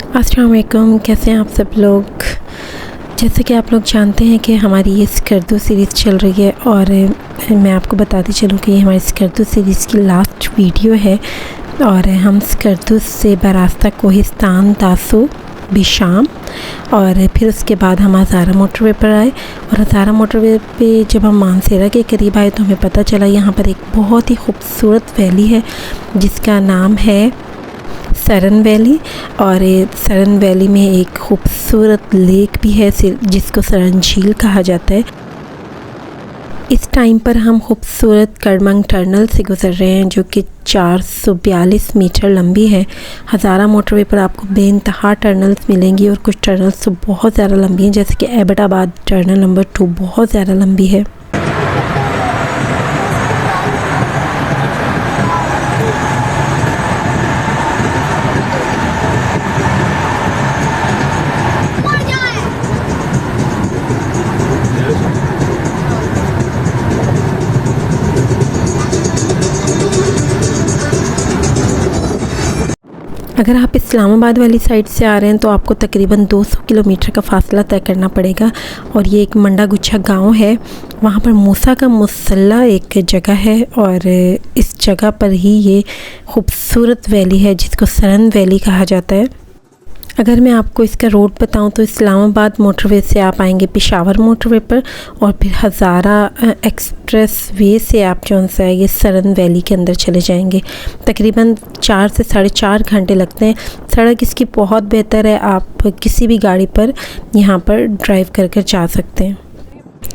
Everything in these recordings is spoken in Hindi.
अस्सलाम वालेकुम, कैसे हैं आप सब लोग। जैसे कि आप लोग जानते हैं कि हमारी ये स्कर्दू सीरीज़ चल रही है और मैं आपको बताती चलूँ कि ये हमारी स्कर्दू सीरीज़ की लास्ट वीडियो है। और हम स्कर्दू से बरास्ता कोहिस्तान, दासू, बिशाम और फिर उसके बाद हम हज़ारा मोटरवे पर आए। और हज़ारा मोटरवे पे जब हम मानसेरा के करीब आए तो हमें पता चला यहाँ पर एक बहुत ही खूबसूरत वैली है जिसका नाम है सरन वैली। और सरन वैली में एक खूबसूरत लेक भी है जिसको सरन झील कहा जाता है। इस टाइम पर हम खूबसूरत करमंग टनल से गुज़र रहे हैं जो कि 442 मीटर लंबी है। हज़ारा मोटरवे पर आपको बेइंतहा टनल्स मिलेंगी और कुछ टनल्स तो बहुत ज़्यादा लंबी हैं, जैसे कि एबटाबाद टनल नंबर 2 बहुत ज़्यादा लंबी है। अगर आप इस्लामाबाद वाली साइड से आ रहे हैं तो आपको तकरीबन 200 किलोमीटर का फ़ासला तय करना पड़ेगा। और ये एक मंडा गुच्छा गांव है, वहाँ पर मूसा का मुसल्ला एक जगह है और इस जगह पर ही ये खूबसूरत वैली है जिसको सरन वैली कहा जाता है। अगर मैं आपको इसका रोड बताऊं तो इस्लामाबाद मोटरवे से आप आएंगे पेशावर मोटरवे पर और फिर हज़ारा एक्सप्रेस वे से आप जो है ये सरन वैली के अंदर चले जाएंगे। तकरीबन 4 से 4.5 घंटे लगते हैं। सड़क इसकी बहुत बेहतर है, आप किसी भी गाड़ी पर यहाँ पर ड्राइव कर जा सकते हैं।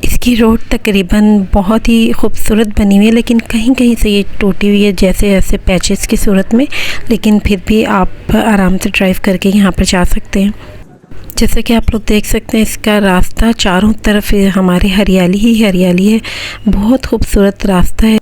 इसकी रोड तकरीबन बहुत ही खूबसूरत बनी हुई है, लेकिन कहीं कहीं से ये टूटी हुई है, जैसे ऐसे पैचेस की सूरत में, लेकिन फिर भी आप आराम से ड्राइव करके यहाँ पर जा सकते हैं। जैसे कि आप लोग देख सकते हैं इसका रास्ता चारों तरफ हमारे हरियाली ही हरियाली है, बहुत खूबसूरत रास्ता है।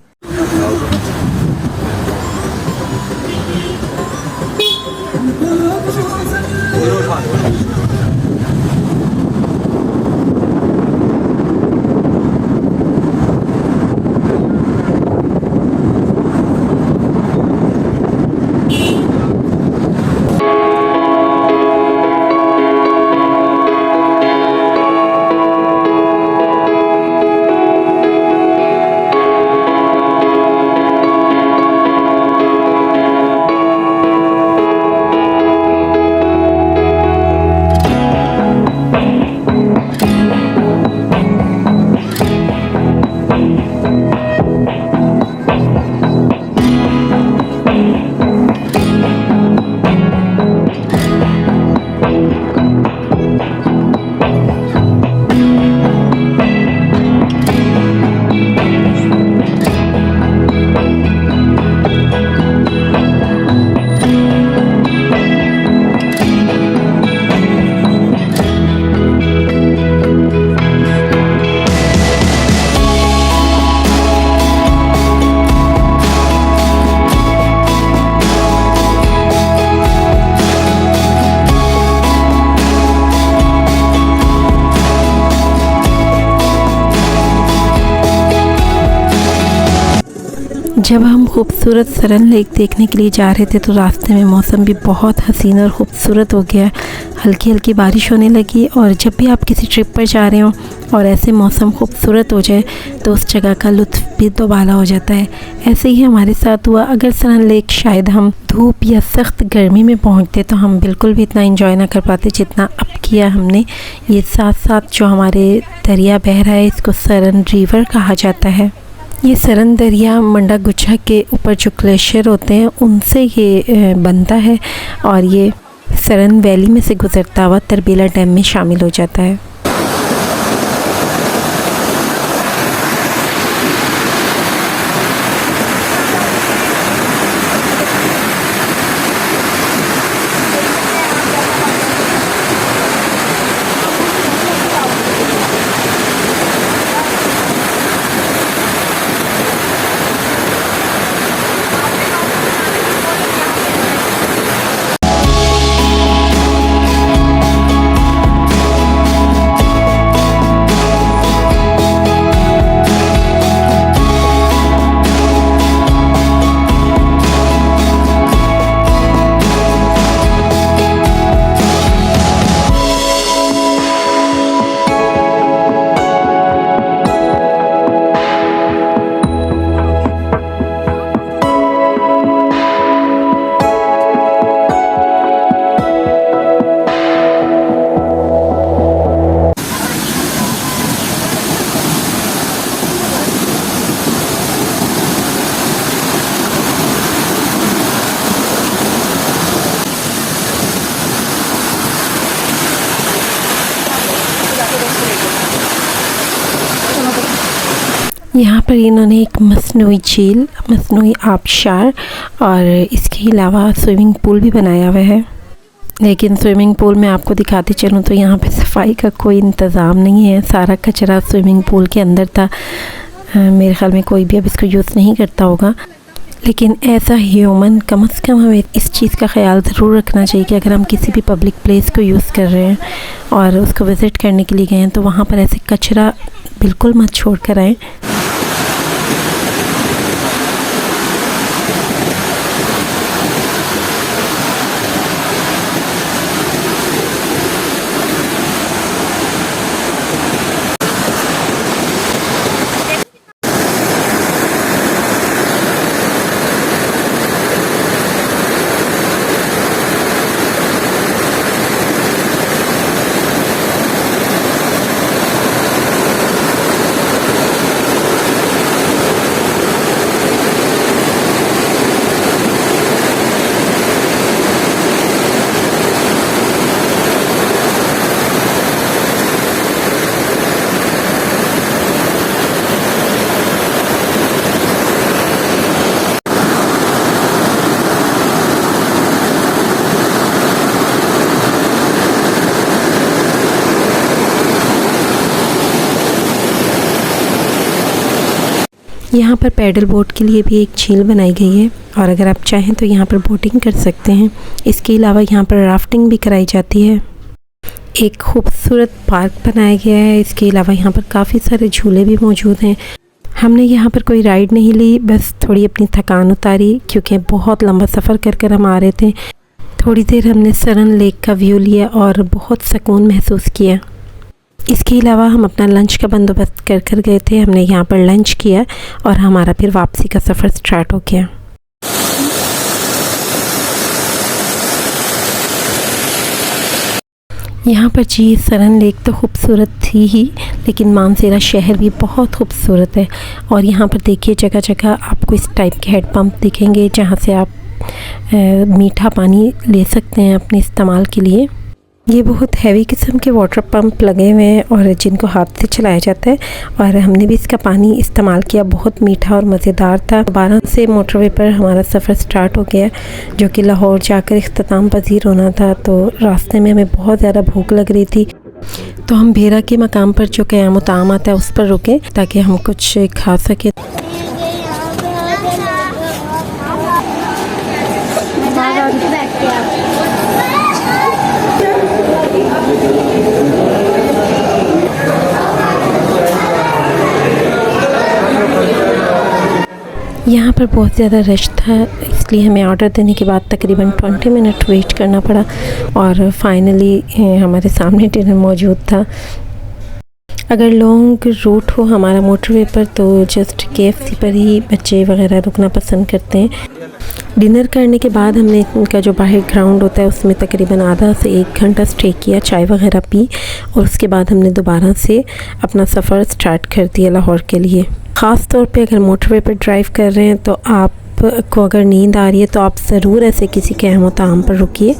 जब हम खूबसूरत सरन लेक देखने के लिए जा रहे थे तो रास्ते में मौसम भी बहुत हसीन और ख़ूबसूरत हो गया। हल्की हल्की बारिश होने लगी और जब भी आप किसी ट्रिप पर जा रहे हो और ऐसे मौसम खूबसूरत हो जाए तो उस जगह का लुत्फ़ भी दोबाला हो जाता है। ऐसे ही हमारे साथ हुआ। अगर सरन लेक शायद हम धूप या सख्त गर्मी में पहुंचते तो हम बिल्कुल भी इतना एंजॉय ना कर पाते जितना अब किया हमने। ये साथ साथ जो हमारे दरिया बह रहा है इसको सरन रिवर कहा जाता है। ये सरन दरिया मंडा गुच्छा के ऊपर जो ग्लेशियर होते हैं उनसे ये बनता है और ये सरन वैली में से गुज़रता हुआ तरबेला डैम में शामिल हो जाता है। यहाँ पर इन्होंने एक मसनूई झील, मसनूई आबशार और इसके अलावा स्विमिंग पूल भी बनाया हुआ है। लेकिन स्विमिंग पूल में आपको दिखाती चलूँ तो यहाँ पे सफाई का कोई इंतज़ाम नहीं है। सारा कचरा स्विमिंग पूल के अंदर था। मेरे ख्याल में कोई भी अब इसको यूज़ नहीं करता होगा। लेकिन एज अ ह्यूमन कम से कम हमें इस चीज़ का ख्याल ज़रूर रखना चाहिए कि अगर हम किसी भी पब्लिक प्लेस को यूज़ कर रहे हैं और उसको विज़िट करने के लिए गए हैं तो वहाँ पर ऐसे कचरा बिल्कुल मत छोड़ कर आएँ। यहाँ पर पैडल बोट के लिए भी एक झील बनाई गई है और अगर आप चाहें तो यहाँ पर बोटिंग कर सकते हैं। इसके अलावा यहाँ पर राफ्टिंग भी कराई जाती है। एक खूबसूरत पार्क बनाया गया है। इसके अलावा यहाँ पर काफ़ी सारे झूले भी मौजूद हैं। हमने यहाँ पर कोई राइड नहीं ली, बस थोड़ी अपनी थकान उतारी क्योंकि बहुत लंबा सफ़र कर हम आ रहे थे। थोड़ी देर हमने सरन लेक का व्यू लिया और बहुत सुकून महसूस किया। इसके अलावा हम अपना लंच का बंदोबस्त कर गए थे। हमने यहाँ पर लंच किया और हमारा फिर वापसी का सफ़र स्टार्ट हो गया। यहाँ पर जी सरन लेक तो खूबसूरत थी ही, लेकिन मानसेरा शहर भी बहुत खूबसूरत है। और यहाँ पर देखिए जगह जगह आपको इस टाइप के हेड पंप दिखेंगे जहाँ से आप मीठा पानी ले सकते हैं अपने इस्तेमाल के लिए। ये बहुत हैवी किस्म के वाटर पंप लगे हुए हैं और जिनको हाथ से चलाया जाता है और हमने भी इसका पानी इस्तेमाल किया। बहुत मीठा और मज़ेदार था। 12 से मोटरवे पर हमारा सफ़र स्टार्ट हो गया जो कि लाहौर जाकर इख्तिताम पजीर होना था। तो रास्ते में हमें बहुत ज़्यादा भूख लग रही थी तो हम भेरा के मकाम पर जो क़याम ताम आता है उस पर रुके ताकि हम कुछ खा सकें। यहाँ पर बहुत ज़्यादा रश था, इसलिए हमें ऑर्डर देने के बाद तकरीबन 20 मिनट वेट करना पड़ा और फाइनली हमारे सामने डिनर मौजूद था। अगर लॉन्ग रूट हो हमारा मोटरवे पर तो जस्ट KFC पर ही बच्चे वगैरह रुकना पसंद करते हैं। डिनर करने के बाद हमने इनका जो बाहर ग्राउंड होता है उसमें तकरीबन आधा से 1 घंटा स्टे किया, चाय वगैरह पी और उसके बाद हमने दोबारा से अपना सफ़र स्टार्ट कर दिया लाहौर के लिए। ख़ास तौर पे अगर मोटरवे पर ड्राइव कर रहे हैं तो आपको अगर नींद आ रही है तो आप ज़रूर ऐसे किसी क़याम ताम पर रुकिए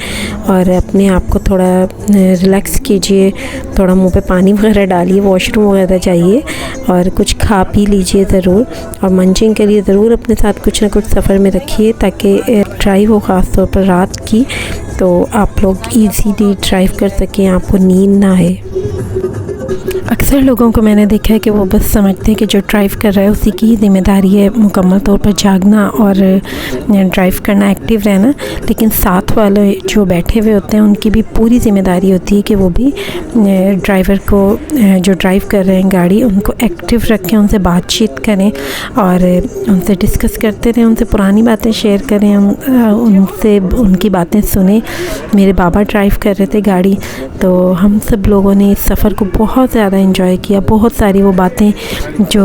और अपने आप को थोड़ा रिलैक्स कीजिए, थोड़ा मुंह पे पानी वगैरह डालिए, वॉशरूम वगैरह जाइए और कुछ खा पी लीजिए ज़रूर। और मंचिंग के लिए ज़रूर अपने साथ कुछ ना कुछ सफ़र में रखिए ताकि ड्राइव हो ख़ास तौर पर रात की तो आप लोग ईज़िली ड्राइव कर सकें, आपको नींद ना आए। अक्सर लोगों को मैंने देखा है कि वो बस समझते हैं कि जो ड्राइव कर रहा है उसी की ज़िम्मेदारी है मुकम्मल तौर पर जागना और ड्राइव करना, एक्टिव रहना, लेकिन साथ वाले जो बैठे हुए होते हैं उनकी भी पूरी ज़िम्मेदारी होती है कि वो भी ड्राइवर को जो ड्राइव कर रहे हैं गाड़ी उनको एक्टिव रखें, उनसे बातचीत करें और उनसे डिस्कस करते रहें, उनसे पुरानी बातें शेयर करें, उनसे उनकी बातें सुने। मेरे बाबा ड्राइव कर रहे थे गाड़ी तो हम सब लोगों ने इस सफ़र को बहुत ज़्यादा एंजॉय किया। बहुत सारी वो बातें जो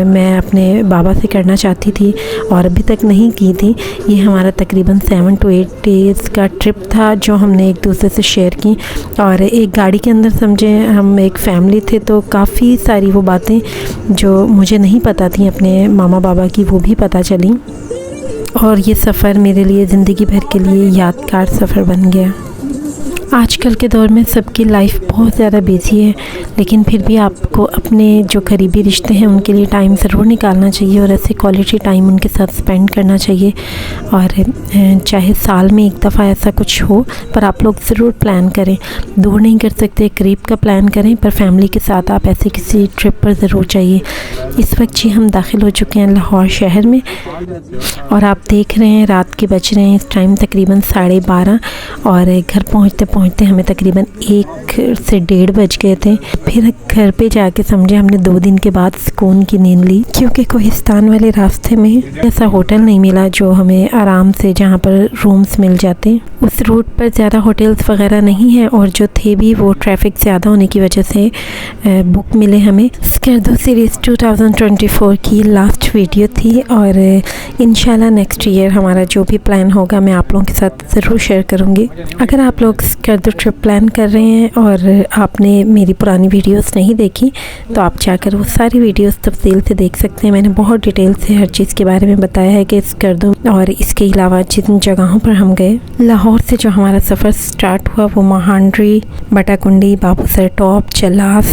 मैं अपने बाबा से करना चाहती थी और अभी तक नहीं की थी। ये हमारा तकरीबन 7 to 8 डेज़ का ट्रिप था जो हमने एक दूसरे से शेयर की और एक गाड़ी के अंदर समझें हम एक फ़ैमिली थे तो काफ़ी सारी वो बातें जो मुझे नहीं पता थी अपने मामा बाबा की वो भी पता चली और ये सफ़र मेरे लिए ज़िंदगी भर के लिए यादगार सफ़र बन गया। आजकल के दौर में सबकी लाइफ बहुत ज़्यादा बिजी है, लेकिन फिर भी आपको अपने जो करीबी रिश्ते हैं उनके लिए टाइम ज़रूर निकालना चाहिए और ऐसे क्वालिटी टाइम उनके साथ स्पेंड करना चाहिए। और चाहे साल में एक दफ़ा ऐसा कुछ हो, पर आप लोग ज़रूर प्लान करें। दूर नहीं कर सकते, करीब का प्लान करें, पर फैमिली के साथ आप ऐसे किसी ट्रिप पर ज़रूर जाइए। इस वक्त जी हम दाखिल हो चुके हैं लाहौर शहर में और आप देख रहे हैं रात के बज रहे हैं इस टाइम तकरीबन 12:30 और घर पहुंचते पहुंचते हमें तकरीबन 1 से 1:30 बज गए थे। फिर घर पे जाके समझे हमने 2 दिन के बाद सुकून की नींद ली, क्योंकि कोहिस्तान वाले रास्ते में ऐसा होटल नहीं मिला जो हमें आराम से जहाँ पर रूम्स मिल जाते। उस रूट पर ज़्यादा होटल्स वगैरह नहीं हैं और जो थे भी वो ट्रैफिक ज़्यादा होने की वजह से बुक मिले हमें। स्कर्दो सीरीज़ 2024 की लास्ट वीडियो थी और इंशाल्लाह नेक्स्ट ईयर हमारा जो भी प्लान होगा मैं आप लोगों के साथ ज़रूर शेयर करूँगी। अगर आप लोग स्कर्दो ट्रिप प्लान कर रहे हैं और आपने मेरी पुरानी वीडियोस नहीं देखी तो आप जाकर वो सारी वीडियोस तफसील से देख सकते हैं। मैंने बहुत डिटेल से हर चीज़ के बारे में बताया है कि स्कर्दो और इसके अलावा जिन जगहों पर हम गए। लाहौर से जो हमारा सफ़र स्टार्ट हुआ वो महांडरी, बटाकुंडी, बाबूसर टॉप, चलास,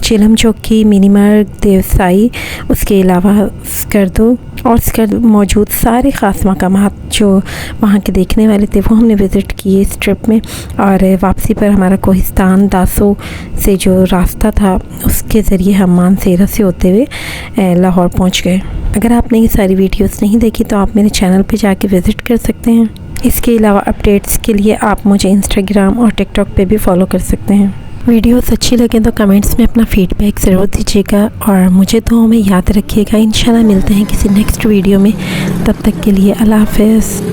चिलम चौकी, मिनीमर्ग, देवसाई, उसके अलावा स्कर्दो और स्कर्दो मौजूद सारे ख़ास मकामात जो वहाँ के देखने वाले थे वो हमने विज़िट किए इस ट्रिप में। और वापसी पर हमारा कोहिस्तान दासो से जो रास्ता था उसके ज़रिए हम मानसेरा से होते हुए लाहौर पहुँच गए। अगर आपने ये सारी वीडियोस नहीं देखी तो आप मेरे चैनल पे जाके विज़िट कर सकते हैं। इसके अलावा अपडेट्स के लिए आप मुझे इंस्टाग्राम और टिकटॉक पे भी फॉलो कर सकते हैं। वीडियोस अच्छी लगे तो कमेंट्स में अपना फीडबैक ज़रूर दीजिएगा और मुझे दुआओं में याद रखिएगा। इंशाल्लाह मिलते हैं किसी नेक्स्ट वीडियो में, तब तक के लिए अल्लाह हाफ़िज़।